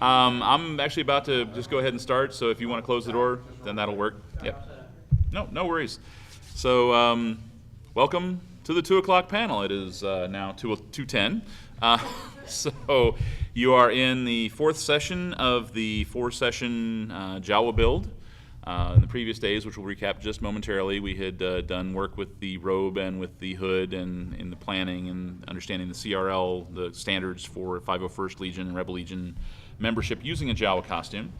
I'm actually about to just go ahead and start, so if you want to close the door, then that'll work. Yep. No worries. So, welcome to the 2 o'clock panel. It is now 2:10. So, you are in the fourth session of the four-session Jawa build. In the previous days, which we'll recap just momentarily, we had done work with the robe and with the hood and in the planning and understanding the CRL, the standards for 501st Legion and Rebel Legion membership using a Jawa costume.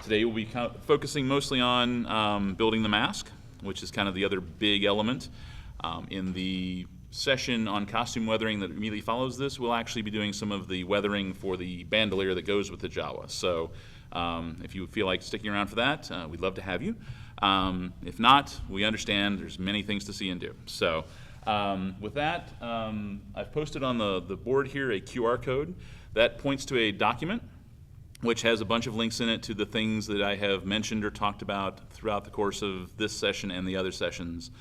Today we'll be focusing mostly on building the mask, which is kind of the other big element. In the session on costume weathering that immediately follows this, we'll actually be doing some of the weathering for the bandolier that goes with the Jawa. So if you feel like sticking around for that, we'd love to have you. If not, we understand there's many things to see and do. So with that, I've posted on the board here a QR code that points to a document which has a bunch of links in it to the things that I have mentioned or talked about throughout the course of this session and the other sessions.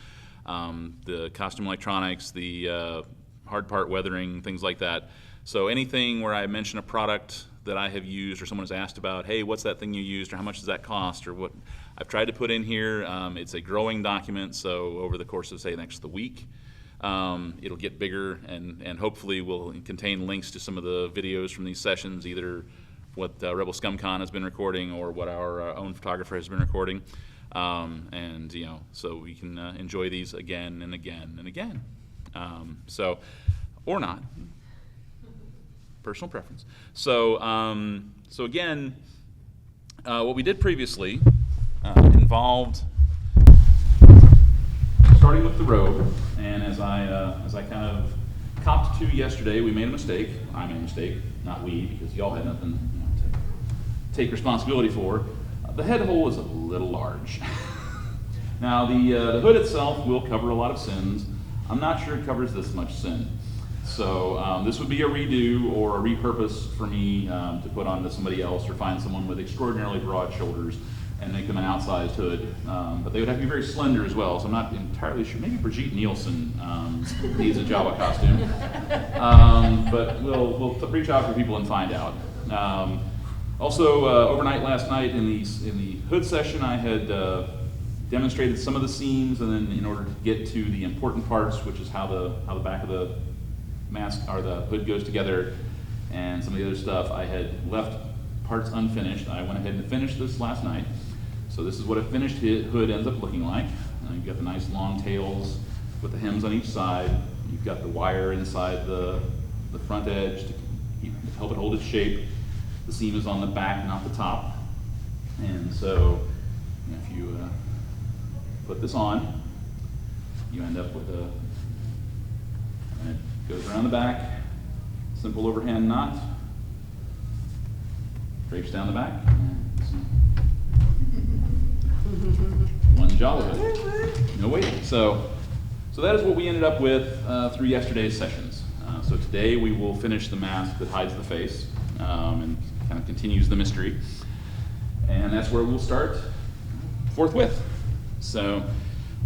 The costume electronics, the hard part weathering, things like that. So anything where I mention a product that I have used or someone has asked about, hey, what's that thing you used or how much does that cost or what I've tried to put in here. It's a growing document, so over the course of, say, the week, it'll get bigger and hopefully will contain links to some of the videos from these sessions, either what Rebel ScumCon has been recording or what our own photographer has been recording. And, so we can enjoy these again and again and again. Or not. Personal preference. So again, what we did previously involved starting with the robe, and as I kind of copped to yesterday, we made a mistake. I made a mistake, not we, because y'all had nothing to take responsibility for. The head hole is a little large. Now the hood itself will cover a lot of sins. I'm not sure it covers this much sin. So this would be a redo or a repurpose for me to put on to somebody else or find someone with extraordinarily broad shoulders and make them an outsized hood. But they would have to be very slender as well, so I'm not entirely sure. Maybe Brigitte Nielsen needs a Jawa costume. But we'll reach out for people and find out. Also, overnight last night in the hood session, I had demonstrated some of the seams, and then in order to get to the important parts, which is how the back of the mask or the hood goes together, and some of the other stuff, I had left parts unfinished. I went ahead and finished this last night. So this is what a finished hood ends up looking like. You've got the nice long tails with the hems on each side. You've got the wire inside the front edge to help it hold its shape. The seam is on the back, not the top. And so if you put this on, you end up with and it goes around the back, simple overhand knot, drapes down the back. One Jawa hood. No waiting. So that is what we ended up with through yesterday's sessions. So today we will finish the mask that hides the face and kind of continues the mystery. And that's where we'll start forthwith. So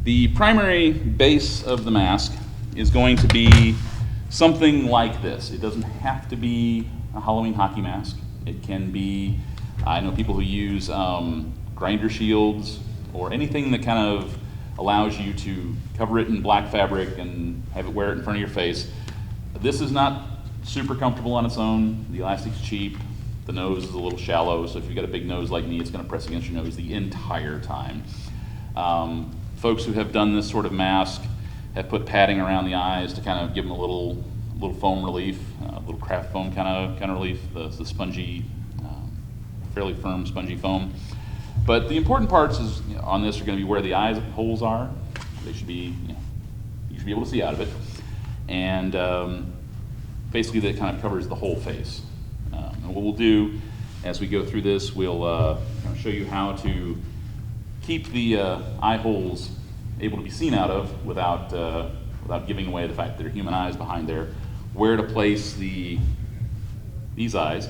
the primary base of the mask is going to be something like this. It doesn't have to be a Halloween hockey mask. It can be, I know people who use grinder shields or anything that kind of allows you to cover it in black fabric and have it wear it in front of your face. This is not super comfortable on its own. The elastic's cheap. The nose is a little shallow, so if you've got a big nose like me, it's going to press against your nose the entire time. Folks who have done this sort of mask have put padding around the eyes to kind of give them a little foam relief, a little craft foam kind of relief, the spongy, fairly firm spongy foam. But the important parts on this are going to be where the eye holes are. They should be, you should be able to see out of it. And basically that kind of covers the whole face. And what we'll do as we go through this, we'll show you how to keep the eye holes able to be seen out of without giving away the fact that there are human eyes behind there, where to place these eyes,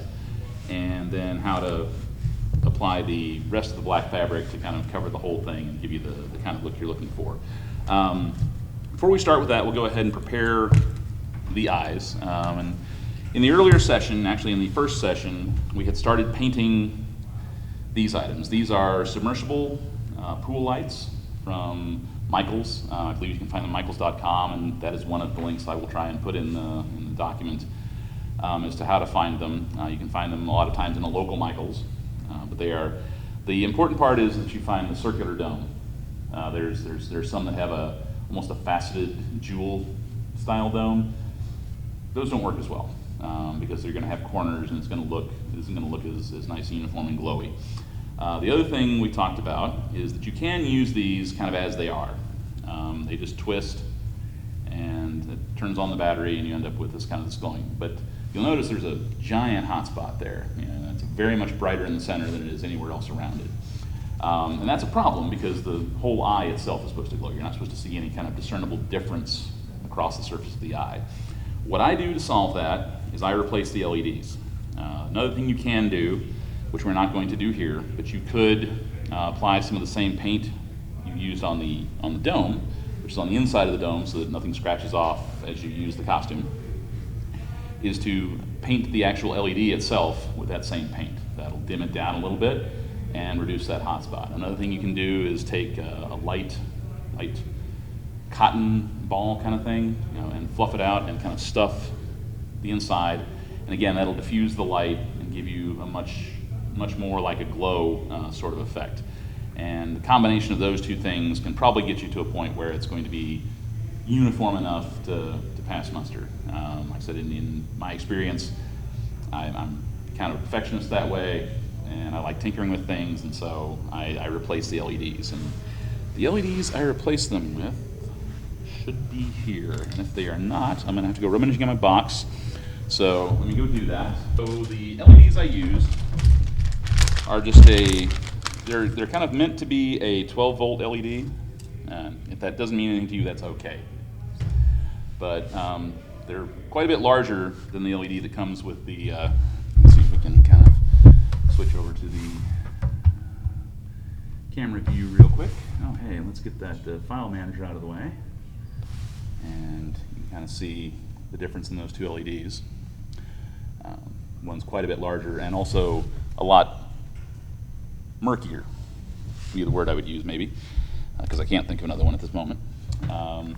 and then how to apply the rest of the black fabric to kind of cover the whole thing and give you the kind of look you're looking for. Before we start with that, we'll go ahead and prepare the eyes. And In the earlier session, actually in the first session, we had started painting these items. These are submersible pool lights from Michaels. I believe you can find them at michaels.com, and that is one of the links I will try and put in the document as to how to find them. You can find them a lot of times in a local Michaels, but they are, the important part is that you find the circular dome. There's some that have almost a faceted jewel style dome. Those don't work as well because they're going to have corners and it isn't going to look as nice and uniform and glowy. The other thing we talked about is that you can use these kind of as they are. They just twist and it turns on the battery and you end up with this glowing. But you'll notice there's a giant hot spot there. It's very much brighter in the center than it is anywhere else around it. And that's a problem because the whole eye itself is supposed to glow. You're not supposed to see any kind of discernible difference across the surface of the eye. What I do to solve that is I replace the LEDs. Another thing you can do, which we're not going to do here, but you could apply some of the same paint you used on the dome, which is on the inside of the dome so that nothing scratches off as you use the costume, is to paint the actual LED itself with that same paint. That'll dim it down a little bit and reduce that hot spot. Another thing you can do is take a light cotton ball kind of thing, and fluff it out and kind of stuff the inside. And again, that'll diffuse the light and give you a much more like a glow sort of effect. And the combination of those two things can probably get you to a point where it's going to be uniform enough to pass muster. Like I said, in my experience, I'm kind of a perfectionist that way, and I like tinkering with things, and so I replace the LEDs. And the LEDs I replace them with should be here, and if they are not, I'm gonna have to go rummaging in my box. So let me go do that. So the LEDs I use are just they're kind of meant to be a 12 volt LED. If that doesn't mean anything to you, that's okay. But they're quite a bit larger than the LED that comes with the, let's see if we can kind of switch over to the camera view real quick. Oh, hey, let's get that file manager out of the way. And you can kind of see the difference in those two LEDs. One's quite a bit larger and also a lot murkier, would be the word I would use maybe, because I can't think of another one at this moment. And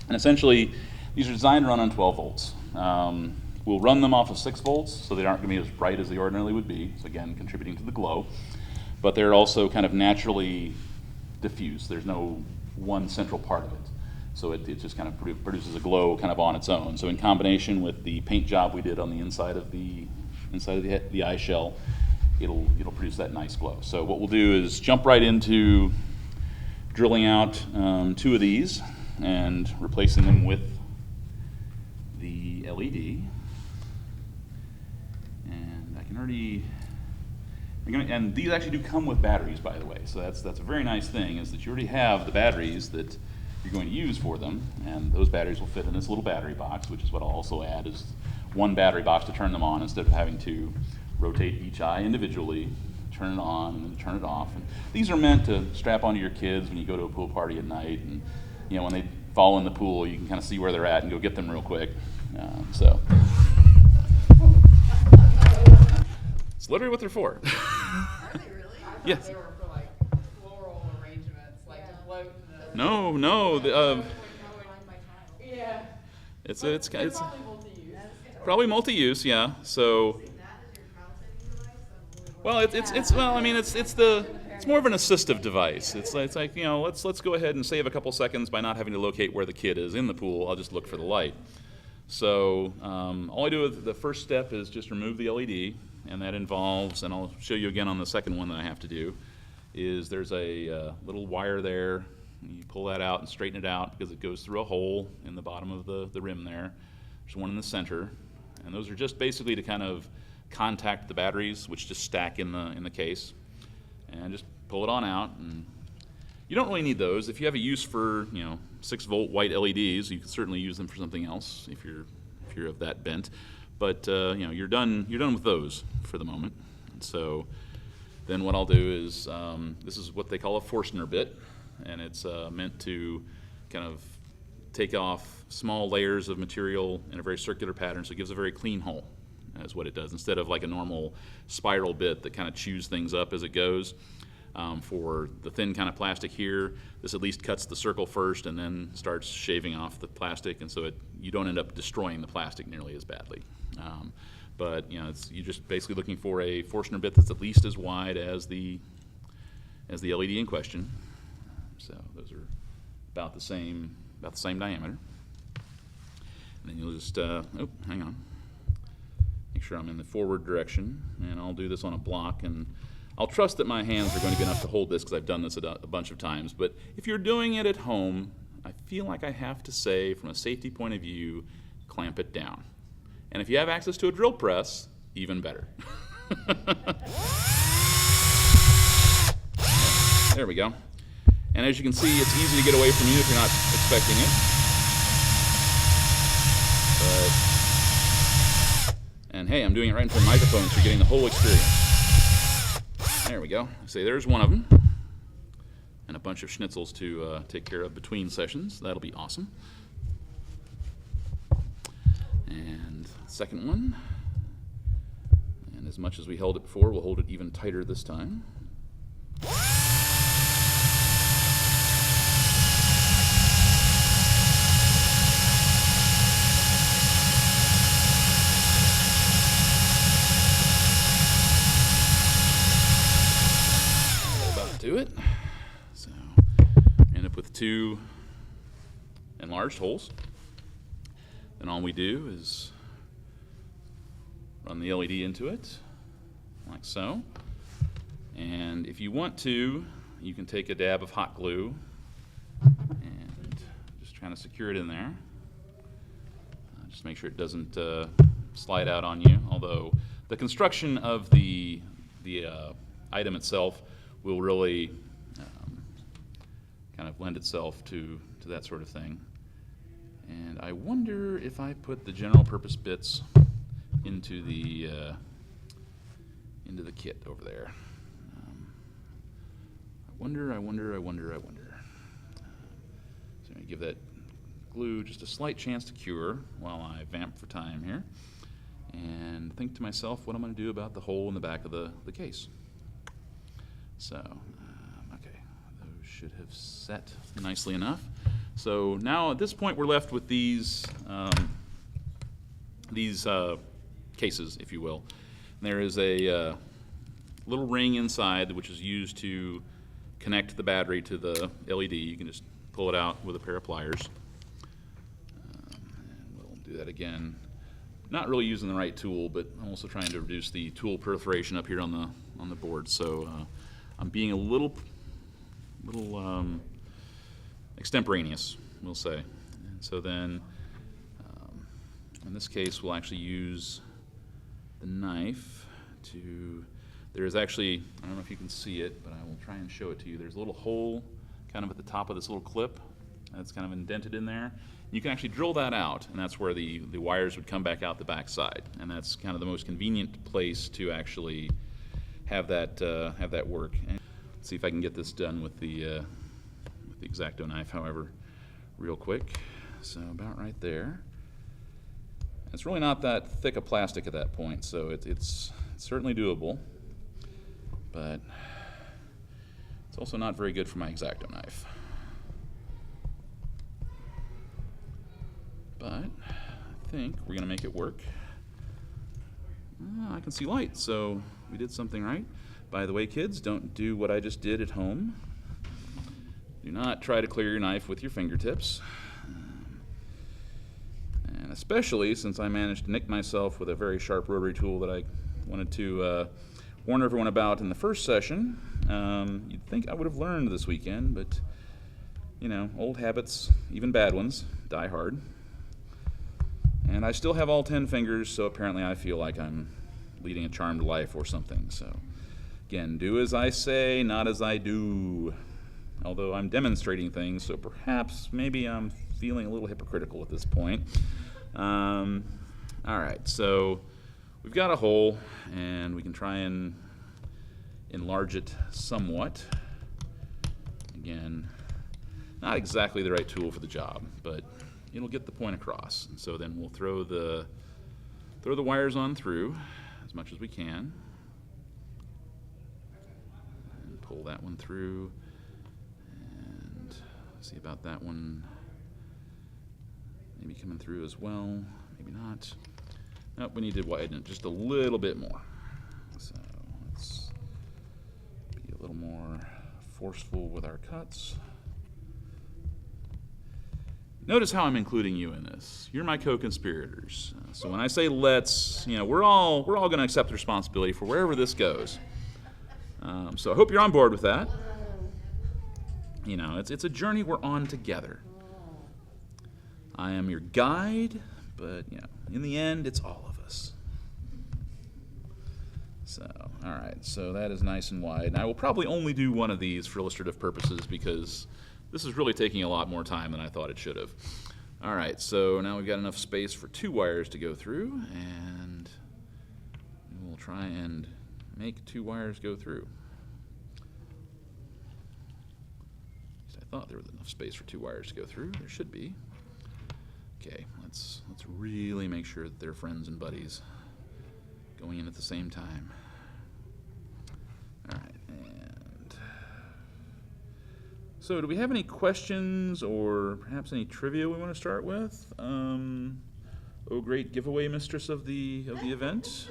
essentially, these are designed to run on 12 volts. We'll run them off of 6 volts, so they aren't going to be as bright as they ordinarily would be, so again, contributing to the glow. But they're also kind of naturally diffused. There's no one central part of it. So it just kind of produces a glow kind of on its own. So in combination with the paint job we did on the inside of the eye shell, it'll produce that nice glow. So what we'll do is jump right into drilling out 2 of these and replacing them with the LED. And I can already, and these actually do come with batteries, by the way. So that's a very nice thing, is that you already have the batteries that you're going to use for them, and those batteries will fit in this little battery box, which is what I'll also add, is one battery box to turn them on instead of having to rotate each eye individually, turn it on and then turn it off. And these are meant to strap onto your kids when you go to a pool party at night, and when they fall in the pool, you can kind of see where they're at and go get them real quick. So it's literally what they're for. Are they really? Yes. They were for like floral arrangements, like to float. No. Yeah. It's probably multi-use. probably multi-use, yeah. So, well, it's more of an assistive device. It's like let's go ahead and save a couple seconds by not having to locate where the kid is in the pool. I'll just look for the light. So all I do with the first step is just remove the LED, and that involves, and I'll show you again on the second one that I have to do, is there's a little wire there. You pull that out and straighten it out because it goes through a hole in the bottom of the rim there. There's one in the center, and those are just basically to kind of contact the batteries, which just stack in the case, and just pull it on out. And you don't really need those. If you have a use for 6 volt white LEDs, you can certainly use them for something else if you're of that bent. But you're done with those for the moment. And so then what I'll do is this is what they call a Forstner bit, and it's meant to kind of take off small layers of material in a very circular pattern, so it gives a very clean hole, is what it does, instead of like a normal spiral bit that kind of chews things up as it goes. For the thin kind of plastic here, this at least cuts the circle first and then starts shaving off the plastic, and so you don't end up destroying the plastic nearly as badly. But you're just basically looking for a Forstner bit that's at least as wide as the LED in question. So those are about the same diameter. And then you'll just hang on. Make sure I'm in the forward direction, and I'll do this on a block, and I'll trust that my hands are going to be enough to hold this because I've done this a bunch of times. But if you're doing it at home, I feel like I have to say, from a safety point of view, clamp it down. And if you have access to a drill press, even better. There we go. And as you can see, it's easy to get away from you if you're not expecting it. And hey, I'm doing it right into the microphone, so you're getting the whole experience. There we go. See, there's one of them. And a bunch of schnitzels to take care of between sessions. That'll be awesome. And second one. And as much as we held it before, we'll hold it even tighter this time. Do it. So end up with 2 enlarged holes. Then all we do is run the LED into it, like so. And if you want to, you can take a dab of hot glue and just trying to secure it in there. Just make sure it doesn't slide out on you, although the construction of the item itself will really kind of lend itself to that sort of thing. And I wonder if I put the general purpose bits into the kit over there. I wonder. So I'm going to give that glue just a slight chance to cure while I vamp for time here, and think to myself what I'm going to do about the hole in the back of the case. So, okay, those should have set nicely enough. So now at this point we're left with these cases, if you will. And there is a little ring inside which is used to connect the battery to the LED. You can just pull it out with a pair of pliers. And we'll do that again. Not really using the right tool, but I'm also trying to reduce the tool proliferation up here on the board. So I'm being a little extemporaneous, we'll say. And so then, in this case, we'll actually use the knife to. There is actually, I don't know if you can see it, but I will try and show it to you. There's a little hole kind of at the top of this little clip that's kind of indented in there. You can actually drill that out, and that's where the wires would come back out the back side. And that's kind of the most convenient place to actually have that work. And let's see if I can get this done with the X-Acto knife, however, real quick. So about right there. It's really not that thick a plastic at that point, so it's certainly doable. But it's also not very good for my X-Acto knife. But I think we're going to make it work. I can see light, so we did something right. By the way, kids, don't do what I just did at home. Do not try to clear your knife with your fingertips. And especially since I managed to nick myself with a very sharp rotary tool that I wanted to warn everyone about in the first session. You'd think I would have learned this weekend, but you know, old habits, even bad ones, die hard. And I still have all 10 fingers, so apparently I feel like I'm leading a charmed life or something. So again, do as I say, not as I do. Although I'm demonstrating things, so perhaps maybe I'm feeling a little hypocritical at this point. All right, so we've got a hole, and we can try and enlarge it somewhat. Again, not exactly the right tool for the job, but it'll get the point across. And so then we'll throw the wires on through as much as we can. And pull that one through. And see about that one maybe coming through as well. Maybe not. Nope, we need to widen it just a little bit more. So let's be a little more forceful with our cuts. Notice how I'm including you in this. You're my co-conspirators. So when I say let's, we're all going to accept responsibility for wherever this goes. So I hope you're on board with that. It's a journey we're on together. I am your guide, but in the end, it's all of us. So, all right, so that is nice and wide. And I will probably only do one of these for illustrative purposes because this is really taking a lot more time than I thought it should have. All right, so now we've got enough space for 2 wires to go through, and we'll try and make 2 wires go through. At least I thought there was enough space for 2 wires to go through. There should be. Okay, let's really make sure that they're friends and buddies going in at the same time. All right, and so do we have any questions or perhaps any trivia we want to start with? Oh, great giveaway mistress of the event.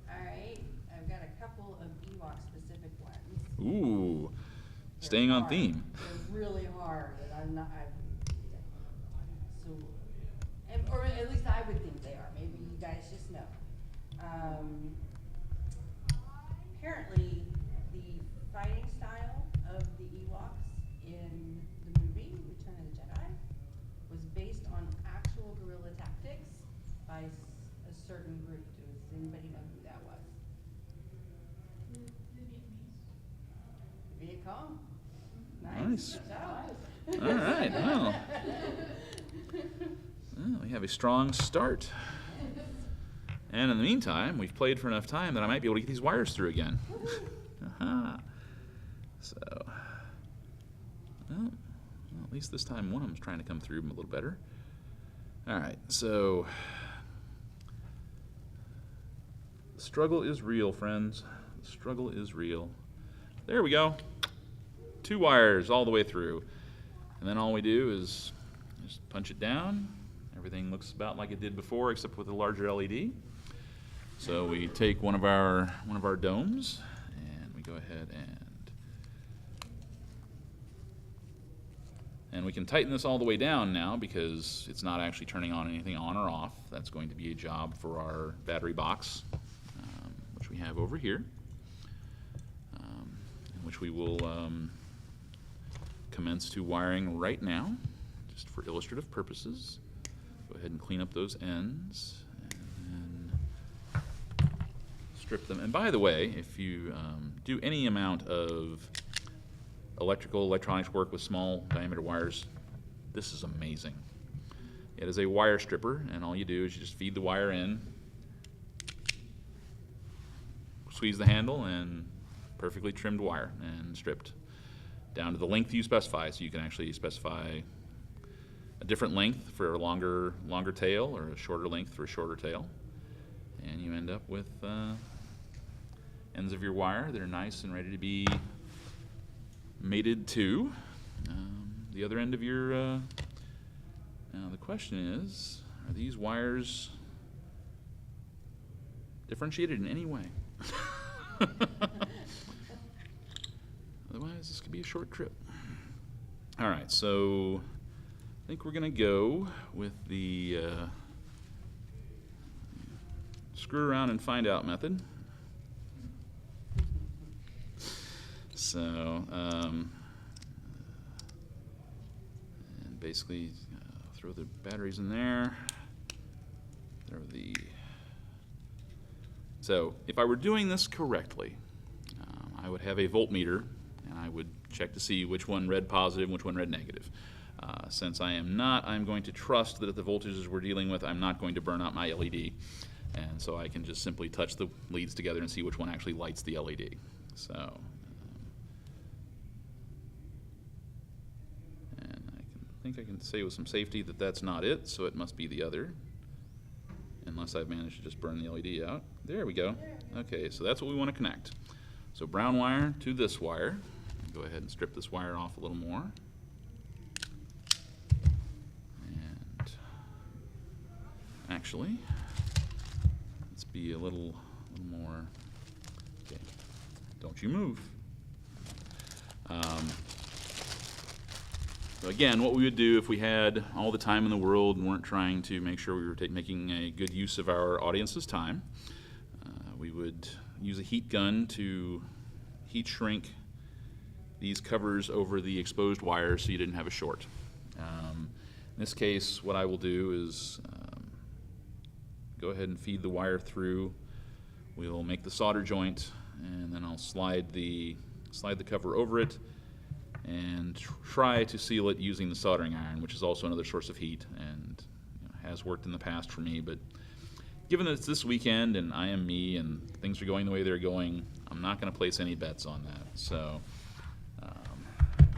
All right, I've got a couple of Ewok specific ones. Ooh, staying on theme. They're really hard, and or at least I would think they are. Maybe you guys just know. Apparently, the fighting style of the Ewoks in the movie Return of the Jedi was based on actual guerrilla tactics by a certain group. Does anybody know who that was? The Viet Cong. Nice. So. All right, well. Well, we have a strong start. And in the meantime, we've played for enough time that I might be able to get these wires through again. Aha. So, well, at least this time one of them's trying to come through a little better. All right, so the struggle is real, friends. The struggle is real. There we go. 2 wires all the way through. And then all we do is just punch it down. Everything looks about like it did before, except with a larger LED. So we take one of our domes, and we go ahead and we can tighten this all the way down now because it's not actually turning on anything on or off. That's going to be a job for our battery box, which we have over here, which we will commence to wiring right now, just for illustrative purposes. Go ahead and clean up those ends and then strip them. And by the way, if you do any amount of electronics work with small diameter wires, this is amazing. It is a wire stripper, and all you do is you just feed the wire in, squeeze the handle, and perfectly trimmed wire and stripped down to the length you specify. So you can actually specify a different length for a longer tail or a shorter length for a shorter tail. And you end up with ends of your wire that are nice and ready to be mated to the other end of your... Now the question is, are these wires differentiated in any way? Otherwise, this could be a short trip. All right, so I think we're going to go with the screw around and find out method. So, and basically throw the batteries in there. So, if I were doing this correctly, I would have a voltmeter, and I would check to see which one read positive and which one read negative. Since I am not, I'm going to trust that at the voltages we're dealing with, I'm not going to burn out my LED. And so I can just simply touch the leads together and see which one actually lights the LED. So, think I can say with some safety that that's not it, so it must be the other. Unless I've managed to just burn the LED out. There we go. Okay, so that's what we want to connect. So brown wire to this wire. Go ahead and strip this wire off a little more. And actually, let's be a little more. Okay, don't you move. So again, what we would do if we had all the time in the world and weren't trying to make sure we were making a good use of our audience's time, we would use a heat gun to heat shrink these covers over the exposed wires so you didn't have a short. In this case, what I will do is go ahead and feed the wire through. We'll make the solder joint, and then I'll slide the cover over it and try to seal it using the soldering iron, which is also another source of heat and has worked in the past for me. But given that it's this weekend and I am me and things are going the way they're going, I'm not going to place any bets on that. So go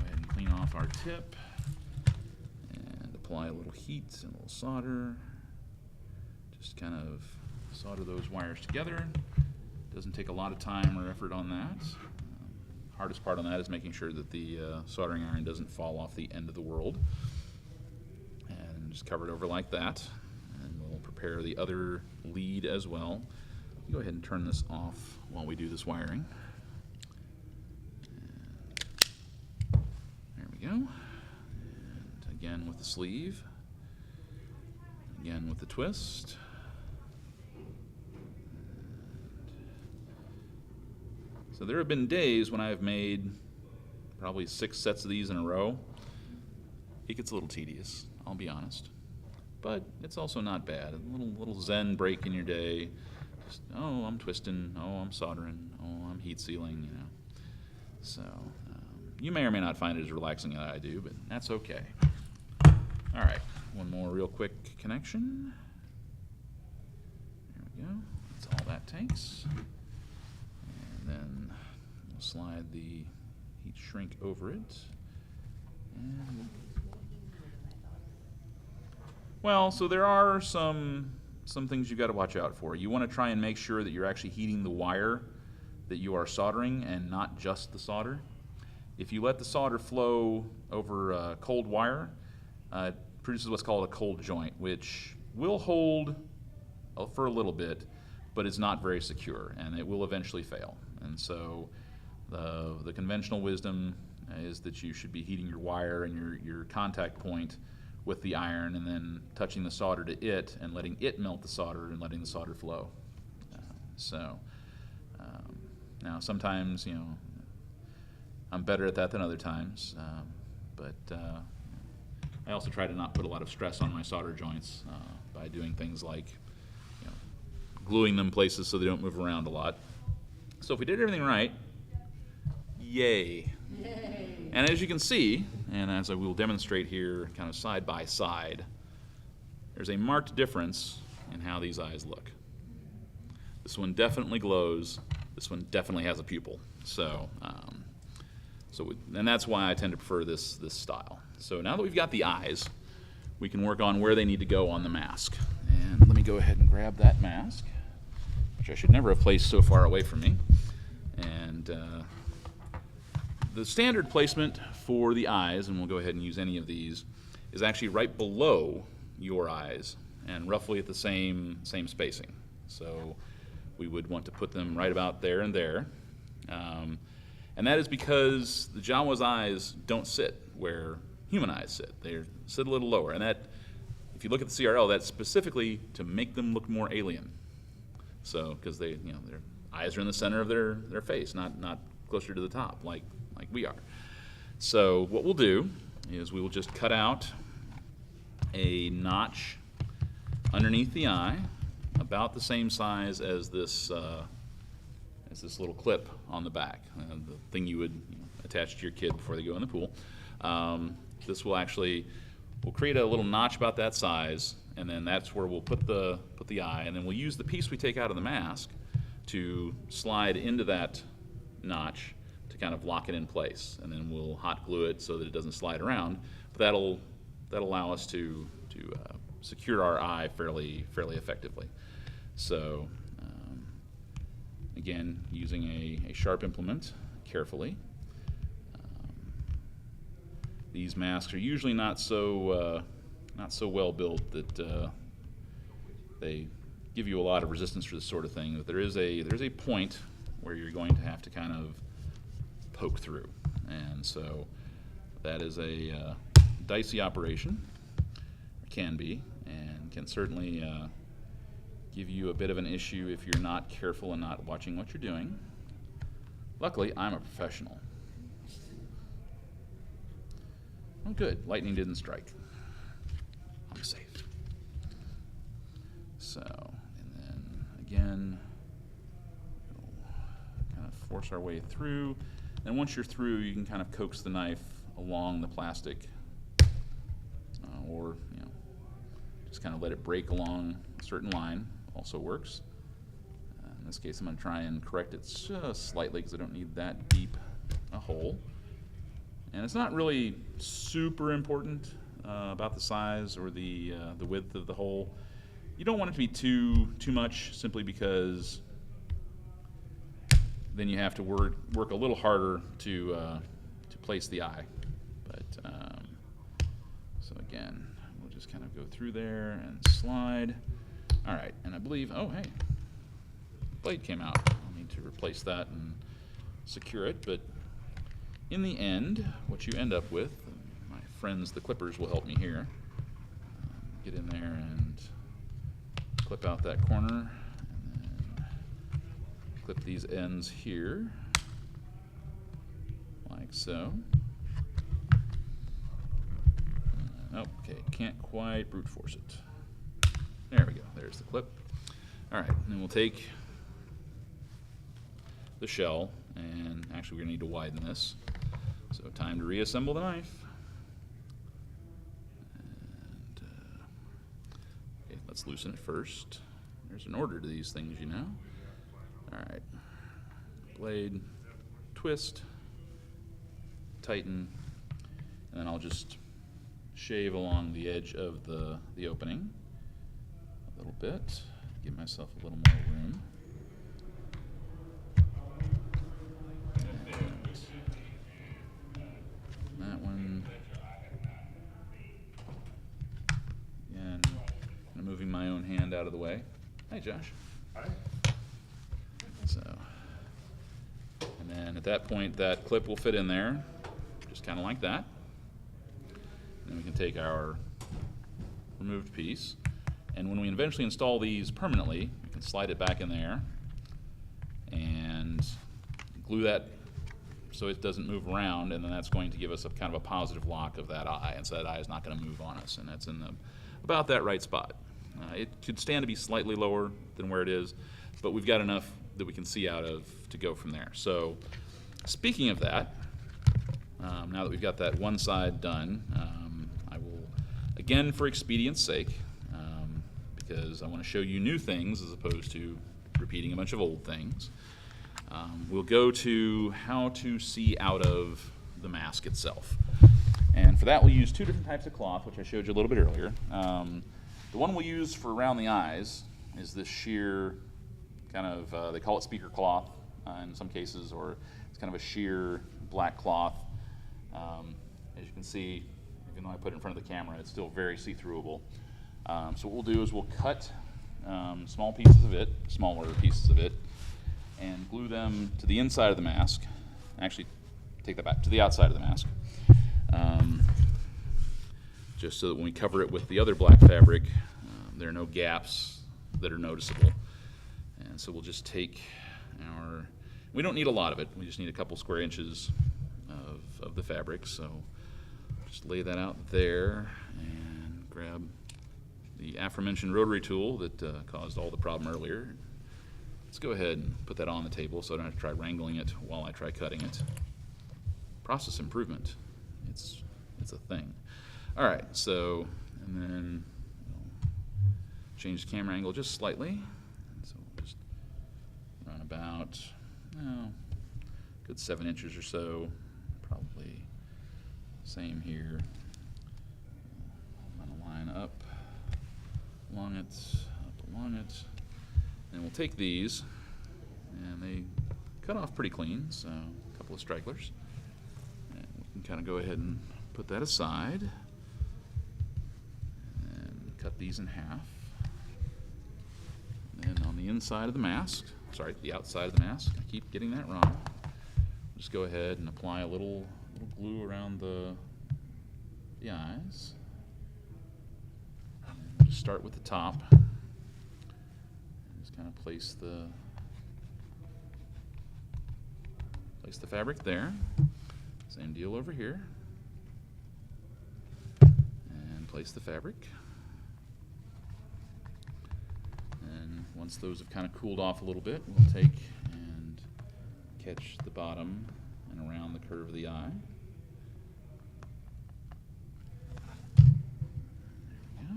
ahead and clean off our tip and apply a little heat and a little solder. Just kind of solder those wires together. Doesn't take a lot of time or effort on that. Hardest part on that is making sure that the soldering iron doesn't fall off the end of the world. And just cover it over like that. And we'll prepare the other lead as well. Go ahead and turn this off while we do this wiring. And there we go. And again with the sleeve. Again with the twist. So there have been days when I've made probably 6 sets of these in a row. It gets a little tedious, I'll be honest. But it's also not bad. A little zen break in your day. Just, oh, I'm twisting. Oh, I'm soldering. Oh, I'm heat sealing, you know. So you may or may not find it as relaxing as I do, but that's okay. All right, one more real quick connection. There we go. That's all that takes. And then we'll slide the heat shrink over it. And well, so there are some things you've got to watch out for. You want to try and make sure that you're actually heating the wire that you are soldering and not just the solder. If you let the solder flow over cold wire, it produces what's called a cold joint, which will hold for a little bit, but is not very secure, and it will eventually fail. And so the conventional wisdom is that you should be heating your wire and your contact point with the iron and then touching the solder to it and letting it melt the solder and letting the solder flow. Now sometimes, you know, I'm better at that than other times, but I also try to not put a lot of stress on my solder joints by doing things like, you know, gluing them places so they don't move around a lot. So if we did everything right, yay. Yay. And as you can see, and as I will demonstrate here kind of side by side, there's a marked difference in how these eyes look. This one definitely glows. This one definitely has a pupil. And that's why I tend to prefer this style. So now that we've got the eyes, we can work on where they need to go on the mask. And let me go ahead and grab that mask, which I should never have placed so far away from me. And the standard placement for the eyes, and we'll go ahead and use any of these, is actually right below your eyes and roughly at the same spacing. So we would want to put them right about there and there. And that is because the Jawa's eyes don't sit where human eyes sit. They sit a little lower. And that, if you look at the CRL, that's specifically to make them look more alien. So, because they, you know, their eyes are in the center of their face, not closer to the top like we are. So what we'll do is we will just cut out a notch underneath the eye, about the same size as this little clip on the back, the thing you would attach to your kid before they go in the pool. This will we'll create a little notch about that size, and then that's where we'll put the eye, and then we'll use the piece we take out of the mask to slide into that notch to kind of lock it in place, and then we'll hot glue it so that it doesn't slide around. But that'll that allow us to secure our eye fairly effectively. So again, using a sharp implement carefully. These masks are usually not so well built that they give you a lot of resistance for this sort of thing. But there's a point where you're going to have to kind of poke through, and so that is a dicey operation. Can be, and can certainly give you a bit of an issue if you're not careful and not watching what you're doing. Luckily, I'm a professional. Oh, good. Lightning didn't strike. I'm safe. So, and then again, we'll kind of force our way through. And once you're through, you can kind of coax the knife along the plastic, or just kind of let it break along a certain line. Also works. In this case, I'm going to try and correct it just slightly because I don't need that deep a hole. And it's not really super important about the size or the width of the hole. You don't want it to be too much, simply because then you have to work a little harder to place the eye. But so again, we'll just kind of go through there and slide. All right, and I believe, oh hey, blade came out. I'll need to replace that and secure it, but in the end, what you end up with, my friends the clippers will help me here, get in there and clip out that corner, and then clip these ends here, like so. Okay, can't quite brute force it. There we go, there's the clip. All right, and then we'll take the shell, and actually we're gonna need to widen this. So time to reassemble the knife. And okay, let's loosen it first. There's an order to these things, you know. All right, blade, twist, tighten, and then I'll just shave along the edge of the opening a little bit, give myself a little more room. And that one, again, I'm moving my own hand out of the way. Hey, Josh. Hi. So, and then at that point, that clip will fit in there, just kind of like that. Then we can take our removed piece, and when we eventually install these permanently, we can slide it back in there and glue that so it doesn't move around, and then that's going to give us a kind of a positive lock of that eye, and so that eye is not going to move on us, and that's in about that right spot. It could stand to be slightly lower than where it is, but we've got enough that we can see out of to go from there. So speaking of that, now that we've got that one side done, I will, again for expedience sake, because I want to show you new things as opposed to repeating a bunch of old things, we'll go to how to see out of the mask itself. And for that we'll use two different types of cloth, which I showed you a little bit earlier. The one we'll use for around the eyes is this sheer kind of, they call it speaker cloth in some cases, or it's kind of a sheer black cloth. As you can see, even though I put it in front of the camera, it's still very see-throughable. So what we'll do is we'll cut smaller pieces of it, and glue them to the inside of the mask. Actually, take that back, to the outside of the mask. Just so that when we cover it with the other black fabric, there are no gaps that are noticeable. And so we'll just take we don't need a lot of it, we just need a couple square inches of the fabric. So just lay that out there and grab the aforementioned rotary tool that caused all the problem earlier. Let's go ahead and put that on the table so I don't have to try wrangling it while I try cutting it. Process improvement, it's a thing. All right, so, and then we'll change the camera angle just slightly. And so we'll just run about, good 7 inches or so, probably same here. along it. And we'll take these, and they cut off pretty clean, so a couple of stragglers. And we can kind of go ahead and put that aside. And cut these in half. And then on the inside of the mask, sorry, the outside of the mask, I keep getting that wrong. Just go ahead and apply a little glue around the eyes. And we'll just start with the top. Just kind of place the fabric there. Same deal over here. And place the fabric. And once those have kind of cooled off a little bit, we'll take and catch the bottom and around the curve of the eye. There we go.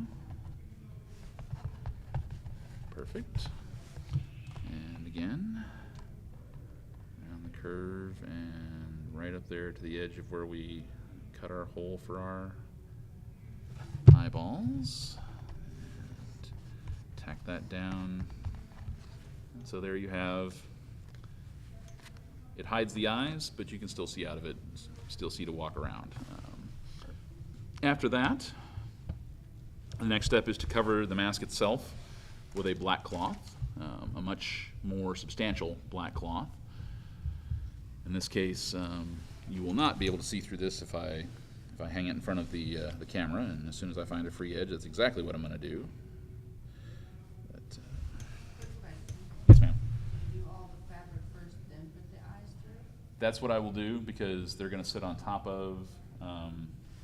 Perfect. And again, around the curve and right up there to the edge of where we cut our hole for our eyeballs. And tack that down. And so there you have, it hides the eyes, but you can still see out of it, still see to walk around. After that, the next step is to cover the mask itself with a black cloth, a much more substantial black cloth. In this case, you will not be able to see through this if I hang it in front of the camera, and as soon as I find a free edge, that's exactly what I'm going to do. But, yes, ma'am. Do all the fabric first, then put the eyes through? That's what I will do because they're going to sit on top of.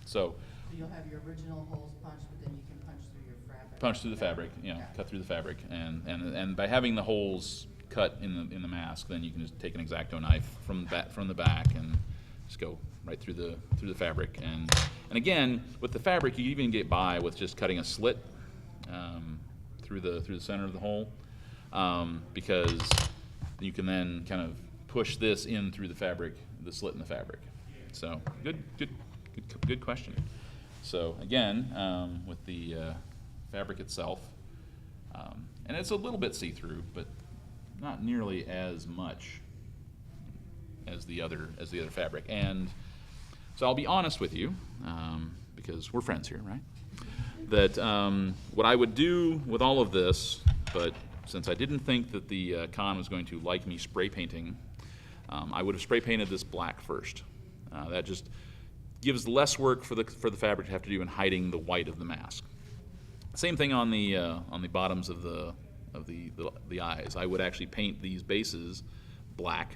So You'll have your original holes punched, but then you can punch through your fabric. punch through the fabric, cut through the fabric, and by having the holes cut in the mask, then you can just take an X-Acto knife from the back and just go right through the fabric. And again, with the fabric, you even get by with just cutting a slit through the center of the hole, because you can then kind of push this in through the fabric, the slit in the fabric. So good question. So again, with the fabric itself, and it's a little bit see-through, but not nearly as much as the other fabric. And so I'll be honest with you, because we're friends here, right? That what I would do with all of this, but since I didn't think that the con was going to like me spray painting, I would have spray painted this black first. That just gives less work for the fabric to have to do in hiding the white of the mask. Same thing on the bottoms of the eyes. I would actually paint these bases black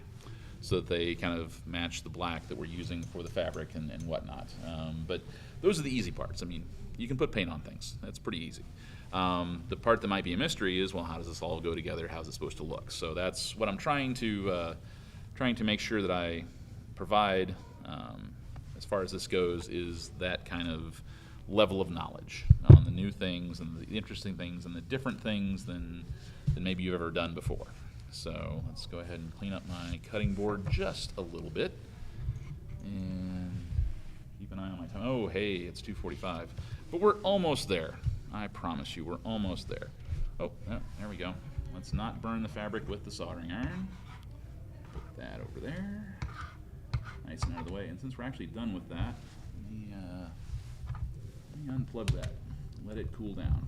so that they kind of match the black that we're using for the fabric and whatnot. But those are the easy parts. I mean, you can put paint on things. That's pretty easy. The part that might be a mystery is, well, how does this all go together? How's it supposed to look? So that's what I'm trying to make sure that I provide, as far as this goes, is that kind of level of knowledge on the new things and the interesting things and the different things than maybe you've ever done before. So let's go ahead and clean up my cutting board just a little bit and keep an eye on my time. Oh, hey, it's 2:45, but we're almost there. I promise you, we're almost there. Oh, yeah, there we go. Let's not burn the fabric with the soldering iron. Put that over there, nice and out of the way. And since we're actually done with that, let me unplug that, let it cool down.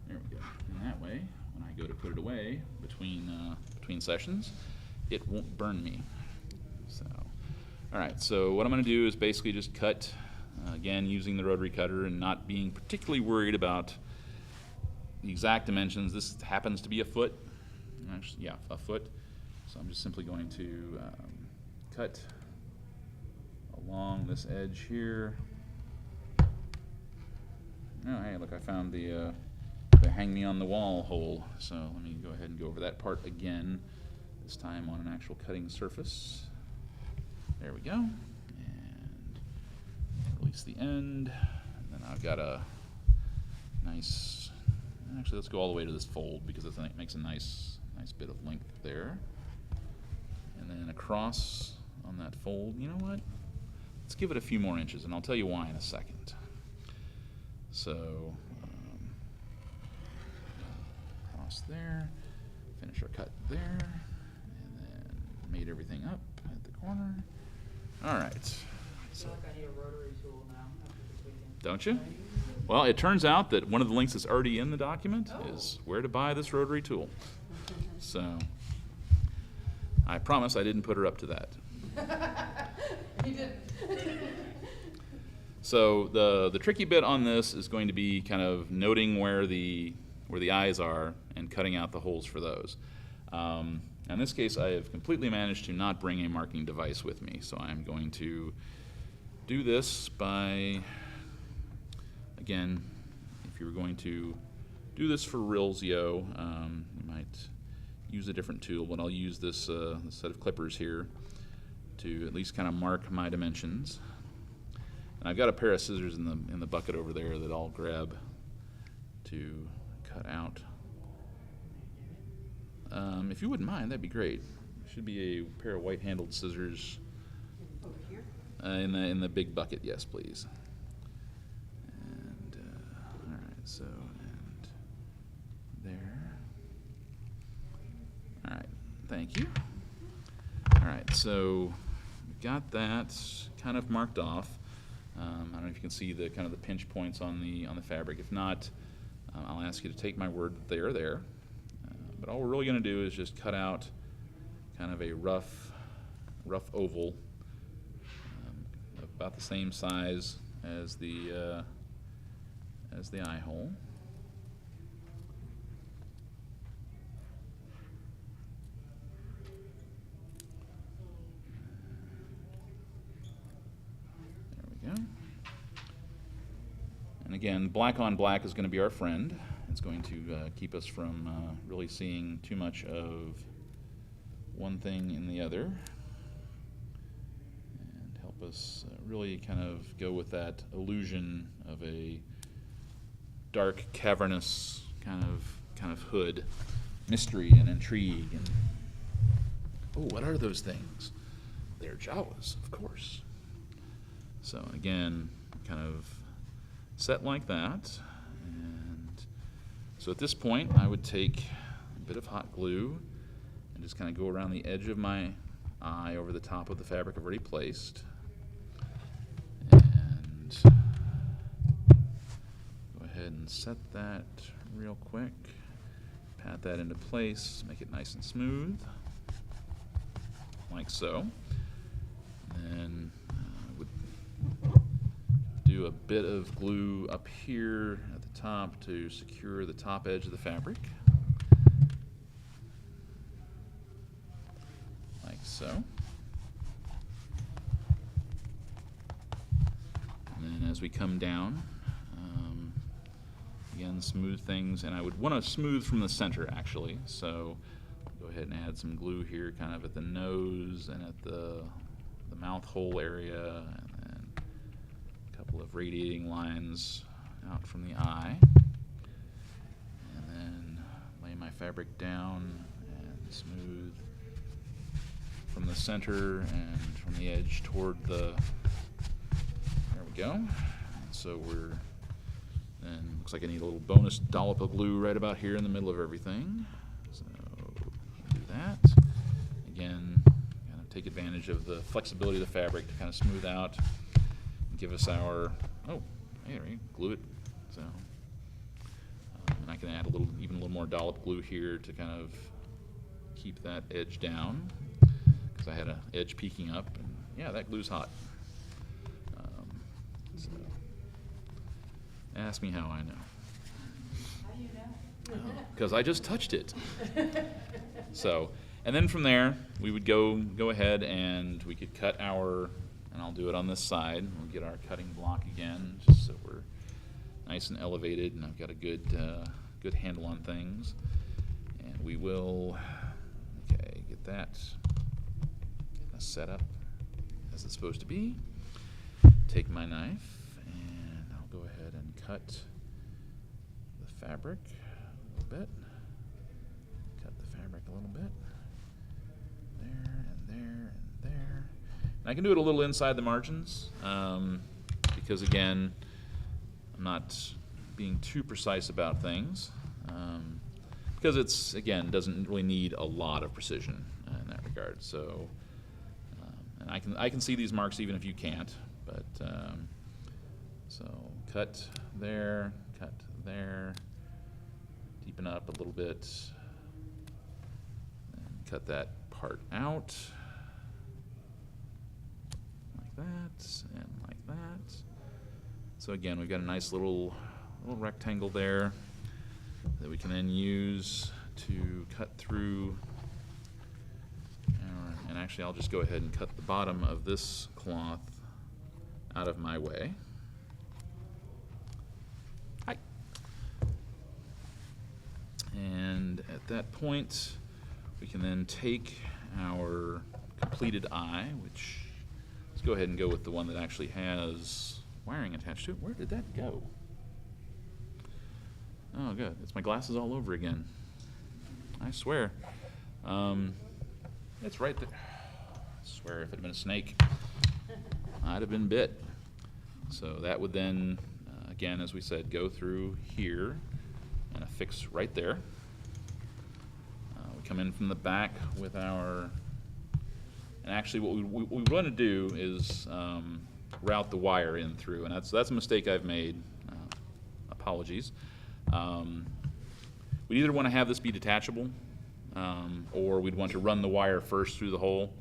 There we go. And that way, when I go to put it away between sessions, it won't burn me. So, all right. So what I'm going to do is basically just cut, again, using the rotary cutter and not being particularly worried about the exact dimensions. This happens to be a foot. Actually, yeah, a foot. So I'm just simply going to cut along this edge here. Oh, hey, look, I found the hang me on the wall hole. So let me go ahead and go over that part again, this time on an actual cutting surface. There we go. And release the end. And then I've got a nice, actually let's go all the way to this fold because it makes a nice bit of length there. And then across on that fold, you know what? Let's give it a few more inches, and I'll tell you why in a second. So across there, finish our cut there, and then made everything up at the corner. All right. I feel like I need a rotary tool now after this weekend. Don't you? Well, it turns out that one of the links that's already in the document is where to buy this rotary tool. So I promise I didn't put her up to that. You didn't. So the tricky bit on this is going to be kind of noting where the eyes are and cutting out the holes for those. In this case, I have completely managed to not bring a marking device with me, so I'm going to do this by, again, if you were going to do this for Rilsio, you might use a different tool, but I'll use this set of clippers here to at least kind of mark my dimensions. And I've got a pair of scissors in the bucket over there that I'll grab to cut out. If you wouldn't mind, that'd be great. Should be a pair of white-handled scissors Over here? in the big bucket. Yes, please. And all right, so and there. All right, thank you. All right, so we've got that kind of marked off. I don't know if you can see the kind of the pinch points on the fabric. If not, I'll ask you to take my word that they are there. But all we're really going to do is just cut out kind of a rough oval, about the same size as the eye hole. There we go. And again, black on black is going to be our friend. It's going to keep us from really seeing too much of one thing in the other, and help us really kind of go with that illusion of a dark, cavernous kind of hood, mystery and intrigue. And oh, what are those things? They're Jawas, of course. So again, kind of set like that. So at this point, I would take a bit of hot glue and just kind of go around the edge of my eye over the top of the fabric I've already placed. And go ahead and set that real quick. Pat that into place, make it nice and smooth, like so. And then I would do a bit of glue up here at the top to secure the top edge of the fabric, like so. And then as we come down, again, smooth things, and I would want to smooth from the center actually, so go ahead and add some glue here kind of at the nose and at the mouth hole area, and then a couple of radiating lines out from the eye, and then lay my fabric down and smooth from the center and from the edge toward the, there we go. And so then looks like I need a little bonus dollop of glue right about here in the middle of everything. So do that. Again, kind of take advantage of the flexibility of the fabric to kind of smooth out and give us our, oh, there we glue it. So, and I can add even a little more dollop glue here to kind of keep that edge down, because I had an edge peeking up, and yeah, that glue's hot. So, ask me how I know. How do you know? Because I just touched it. So, and then from there, we would go ahead and we could cut our, and I'll do it on this side. We'll get our cutting block again, just so we're nice and elevated, and I've got a good handle on things. And we will, okay, get that set up as it's supposed to be. Take my knife, and I'll go ahead and cut the fabric a little bit. Cut the fabric a little bit. There, and there, and there. And I can do it a little inside the margins, because again, I'm not being too precise about things. because it's, again, doesn't really need a lot of precision in that regard. So, and I can see these marks even if you can't, but, so cut there, deepen up a little bit, and cut that part out, like that, and like that. So again, we've got a nice little rectangle there that we can then use to cut through. And actually, I'll just go ahead and cut the bottom of this cloth out of my way. Hi. And at that point, we can then take our completed eye, which, let's go ahead and go with the one that actually has wiring attached to it. Where did that go? Oh, good. It's my glasses all over again. I swear. It's right there. I swear if it had been a snake, I'd have been bit. So that would then, again, as we said, go through here and affix right there. We come in from the back with our, and actually what we want to do is route the wire in through, and that's a mistake I've made. Apologies. We'd either want to have this be detachable, or we'd want to run the wire first through the hole.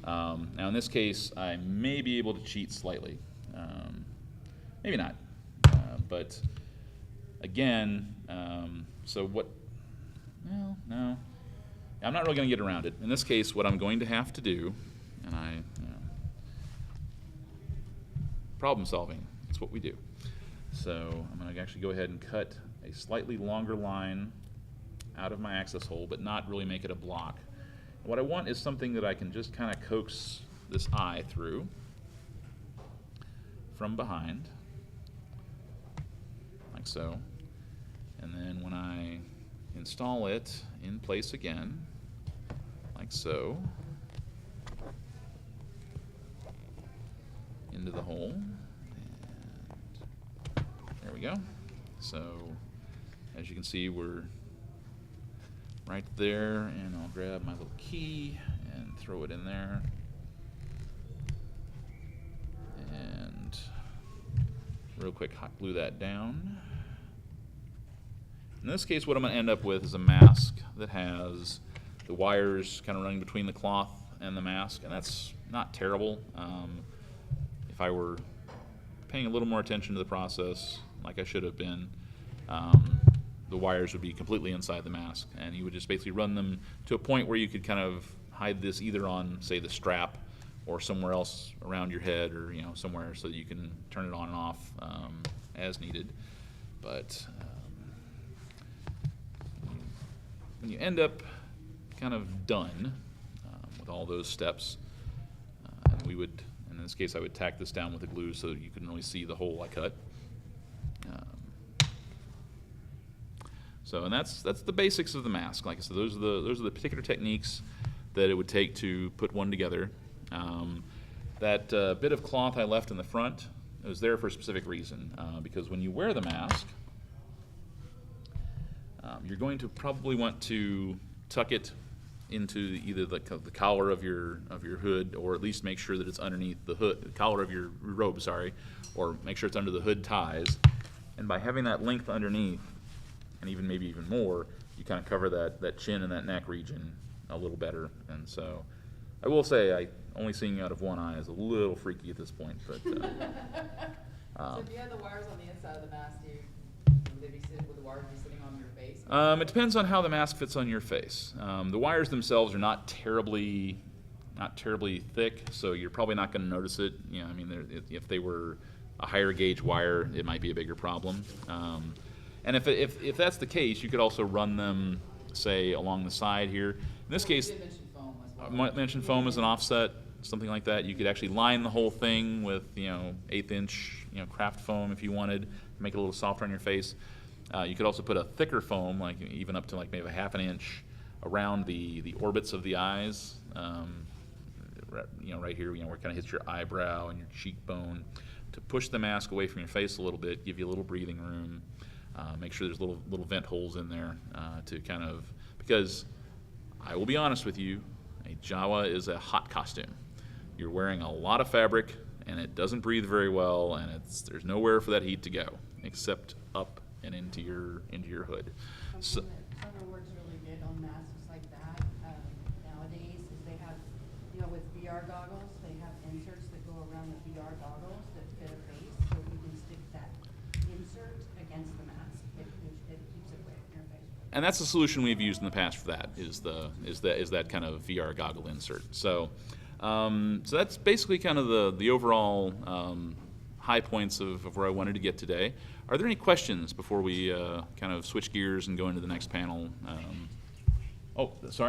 Now in this case, I may be able to cheat slightly. Maybe not. But again, so what, well, no. I'm not really going to get around it. In this case, what I'm going to have to do, and problem solving, that's what we do. So I'm going to actually go ahead and cut a slightly longer line out of my access hole, but not really make it a block. What I want is something that I can just kind of coax this eye through from behind, like so. And then when I install it in place again, like so, into the hole, and there we go. So as you can see, we're right there, and I'll grab my little key and throw it in there. And real quick, hot glue that down. In this case, what I'm going to end up with is a mask that has the wires kind of running between the cloth and the mask, and that's not terrible. If I were paying a little more attention to the process, like I should have been, the wires would be completely inside the mask, and you would just basically run them to a point where you could kind of hide this either on, say, the strap or somewhere else around your head, or somewhere, so that you can turn it on and off as needed. But when you end up kind of done with all those steps, and we would, in this case, I would tack this down with the glue so that you couldn't really see the hole I cut. So, and that's the basics of the mask. Like I said, those are the particular techniques that it would take to put one together. That bit of cloth I left in the front, it was there for a specific reason, because when you wear the mask, you're going to probably want to tuck it into either the collar of your hood, or at least make sure that it's underneath the hood, the collar of your robe, sorry, or make sure it's under the hood ties. And by having that length underneath, and maybe even more, you kind of cover that chin and that neck region a little better. And so I will say, only seeing out of one eye is a little freaky at this point. But So if you had the wires on the inside of the mask, would the wires be sitting on your face? It depends on how the mask fits on your face. The wires themselves are not terribly thick, so you're probably not going to notice it. If they were a higher gauge wire, it might be a bigger problem. And if that's the case, you could also run them, say, along the side here. In this case, You did mention foam as I well. might mention foam as an offset, something like that. You could actually line the whole thing with 1/8 inch craft foam if you wanted, make it a little softer on your face. You could also put a thicker foam, like even up to like maybe 1/2 inch, around the orbits of the eyes. Right here, where it kind of hits your eyebrow and your cheekbone, to push the mask away from your face a little bit, give you a little breathing room. Make sure there's little vent holes in there to kind of, because I will be honest with you, a Jawa is a hot costume. You're wearing a lot of fabric, and it doesn't breathe very well, and there's nowhere for that heat to go except up and into your hood. So, Something that works really good on masks like that nowadays is they have, with VR goggles, they have inserts that go around the VR goggles that fit a face, so you can stick that insert against the mask. It keeps it away from your face. and that's the solution we've used in the past for that, is that kind of VR goggle insert. So that's basically kind of the overall high points of where I wanted to get today. Are there any questions before we kind of switch gears and go into the next panel? Oh, sorry.